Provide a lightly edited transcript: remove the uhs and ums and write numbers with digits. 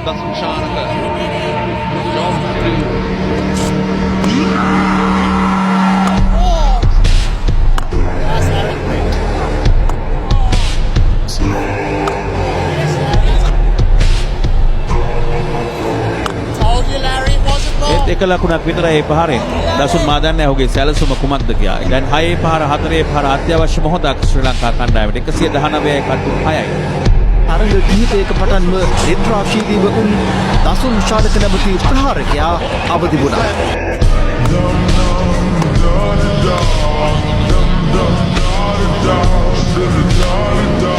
දසුන් Shanaka Joffrey ඒත් එක ලකුණක් විතරයි ඒ පහරෙන්. දසුන් මා දන්නේ ඔහුගේ සැලසුම කුමක්ද කියලා. දැන් 6 පහර 4 පහර අත්‍යවශ්‍ය මොහොතක් ශ්‍රී ලංකා කණ්ඩායමට 119යි කටු 6යි. තරඟ කිහිපයක පටන්ම රිද්‍රාශීලීව උන් දසුන් ශානක නැමැති ප්‍රහාරකයා අවදි වුණා. Da da da da da da da da da